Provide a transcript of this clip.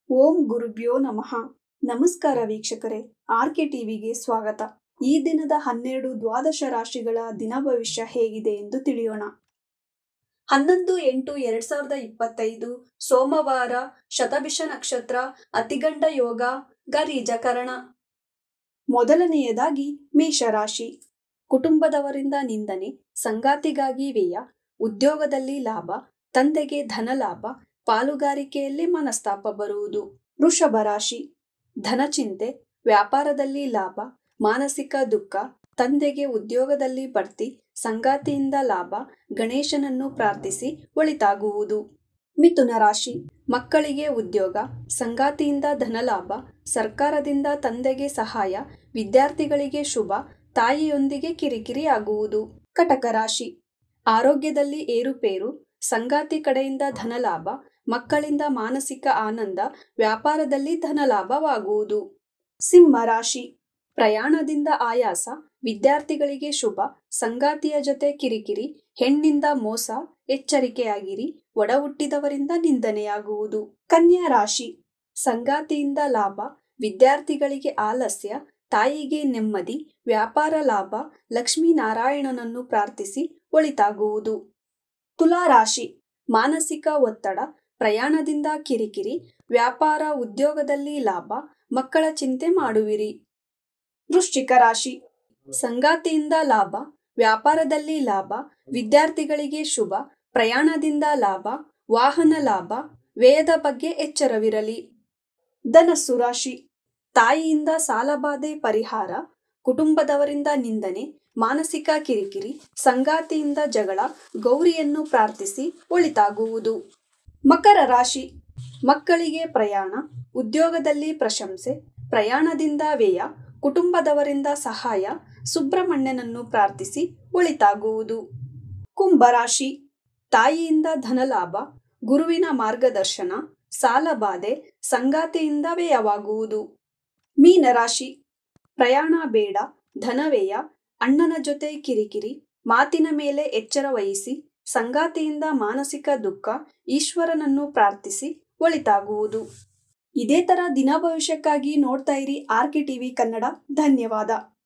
ಓಂ ಗುರುಭ್ಯೋ ನಮಃ. ನಮಸ್ಕಾರ ವೀಕ್ಷಕರೇ, ಆರ್ಕೆ ಟಿವಿಗೆ ಸ್ವಾಗತ. ಈ ದಿನದ 12 ದ್ವಾದಶ ರಾಶಿಗಳ ದಿನ ಭವಿಷ್ಯ ಹೇಗಿದೆ ಎಂದು ತಿಳಿಯೋಣ. 11/8/2025 ಸೋಮವಾರ, ಶತಭಿಷ ನಕ್ಷತ್ರ, ಅತಿಗಂಡ ಯೋಗ, ಗರೀಜಕರಣ. ಮೊದಲನೆಯದಾಗಿ ಮೇಷರಾಶಿ. ಕುಟುಂಬದವರಿಂದ ನಿಂದನೆ, ಸಂಗಾತಿಗಾಗಿ ವ್ಯಯ, ಉದ್ಯೋಗದಲ್ಲಿ ಲಾಭ, ತಂದೆಗೆ ಧನ ಲಾಭ, ಪಾಲುಗಾರಿಕೆಯಲ್ಲಿ ಮನಸ್ತಾಪ ಬರುವುದು. ವೃಷಭ ರಾಶಿ. ಧನಚಿಂತೆ, ವ್ಯಾಪಾರದಲ್ಲಿ ಲಾಭ, ಮಾನಸಿಕ ದುಃಖ, ತಂದೆಗೆ ಉದ್ಯೋಗದಲ್ಲಿ ಬಡ್ತಿ, ಸಂಗಾತಿಯಿಂದ ಲಾಭ, ಗಣೇಶನನ್ನು ಪ್ರಾರ್ಥಿಸಿ ಒಳಿತಾಗುವುದು. ಮಿಥುನ ರಾಶಿ. ಮಕ್ಕಳಿಗೆ ಉದ್ಯೋಗ, ಸಂಗಾತಿಯಿಂದ ಧನಲಾಭ, ಸರ್ಕಾರದಿಂದ ತಂದೆಗೆ ಸಹಾಯ, ವಿದ್ಯಾರ್ಥಿಗಳಿಗೆ ಶುಭ, ತಾಯಿಯೊಂದಿಗೆ ಕಿರಿಕಿರಿ ಆಗುವುದು. ಕಟಕ ರಾಶಿ. ಆರೋಗ್ಯದಲ್ಲಿ ಏರುಪೇರು, ಸಂಗಾತಿ ಕಡೆಯಿಂದ ಧನಲಾಭ, ಮಕ್ಕಳಿಂದ ಮಾನಸಿಕ ಆನಂದ, ವ್ಯಾಪಾರದಲ್ಲಿ ಧನಲಾಭವಾಗುವುದು. ಸಿಂಹ ರಾಶಿ. ಪ್ರಯಾಣದಿಂದ ಆಯಾಸ, ವಿದ್ಯಾರ್ಥಿಗಳಿಗೆ ಶುಭ, ಸಂಗಾತಿಯ ಜೊತೆ ಕಿರಿಕಿರಿ, ಹೆಣ್ಣಿಂದ ಮೋಸ, ಎಚ್ಚರಿಕೆಯಾಗಿರಿ, ಒಡ ಹುಟ್ಟಿದವರಿಂದ ನಿಂದನೆಯಾಗುವುದು. ಕನ್ಯಾ ರಾಶಿ. ಸಂಗಾತಿಯಿಂದ ಲಾಭ, ವಿದ್ಯಾರ್ಥಿಗಳಿಗೆ ಆಲಸ್ಯ, ತಾಯಿಗೆ ನೆಮ್ಮದಿ, ವ್ಯಾಪಾರ ಲಾಭ, ಲಕ್ಷ್ಮೀನಾರಾಯಣನನ್ನು ಪ್ರಾರ್ಥಿಸಿ ಒಳಿತಾಗುವುದು. ತುಲಾ ರಾಶಿ. ಮಾನಸಿಕ ಒತ್ತಡ, ಪ್ರಯಾಣದಿಂದ ಕಿರಿಕಿರಿ, ವ್ಯಾಪಾರ ಉದ್ಯೋಗದಲ್ಲಿ ಲಾಭ, ಮಕ್ಕಳ ಚಿಂತೆ ಮಾಡುವಿರಿ. ವೃಶ್ಚಿಕ ರಾಶಿ. ಸಂಗಾತಿಯಿಂದ ಲಾಭ, ವ್ಯಾಪಾರದಲ್ಲಿ ಲಾಭ, ವಿದ್ಯಾರ್ಥಿಗಳಿಗೆ ಶುಭ, ಪ್ರಯಾಣದಿಂದ ಲಾಭ, ವಾಹನ ಲಾಭ, ವ್ಯಯದ ಬಗ್ಗೆ ಎಚ್ಚರವಿರಲಿ. ಧನಸ್ಸು ರಾಶಿ. ತಾಯಿಯಿಂದ ಸಾಲಬಾಧೆ ಪರಿಹಾರ, ಕುಟುಂಬದವರಿಂದ ನಿಂದನೆ, ಮಾನಸಿಕ ಕಿರಿಕಿರಿ, ಸಂಗಾತಿಯಿಂದ ಜಗಳ, ಗೌರಿಯನ್ನು ಪ್ರಾರ್ಥಿಸಿ ಒಳಿತಾಗುವುದು. ಮಕರ ರಾಶಿ. ಮಕ್ಕಳಿಗೆ ಪ್ರಯಾಣ, ಉದ್ಯೋಗದಲ್ಲಿ ಪ್ರಶಂಸೆ, ಪ್ರಯಾಣದಿಂದ ವ್ಯಯ, ಕುಟುಂಬದವರಿಂದ ಸಹಾಯ, ಸುಬ್ರಹ್ಮಣ್ಯನನ್ನು ಪ್ರಾರ್ಥಿಸಿ ಒಳಿತಾಗುವುದು. ಕುಂಭರಾಶಿ. ತಾಯಿಯಿಂದ ಧನಲಾಭ, ಗುರುವಿನ ಮಾರ್ಗದರ್ಶನ, ಸಾಲಬಾಧೆ, ಸಂಗಾತಿಯಿಂದ ವ್ಯಯವಾಗುವುದು. ಮೀನರಾಶಿ. ಪ್ರಯಾಣ ಬೇಡ, ಧನವ್ಯಯ, ಅಣ್ಣನ ಜೊತೆ ಕಿರಿಕಿರಿ, ಮಾತಿನ ಮೇಲೆ ಎಚ್ಚರ ವಹಿಸಿ, ಸಂಗಾತಿಯಿಂದ ಮಾನಸಿಕ ದುಃಖ, ಈಶ್ವರನನ್ನು ಪ್ರಾರ್ಥಿಸಿ ಒಳಿತಾಗುವುದು. ಇದೇ ತರ ದಿನ ಭವಿಷ್ಯಕ್ಕಾಗಿ ನೋಡ್ತಾ ಇರಿ ಆರ್ಕೆ ಟಿವಿ ಕನ್ನಡ. ಧನ್ಯವಾದ.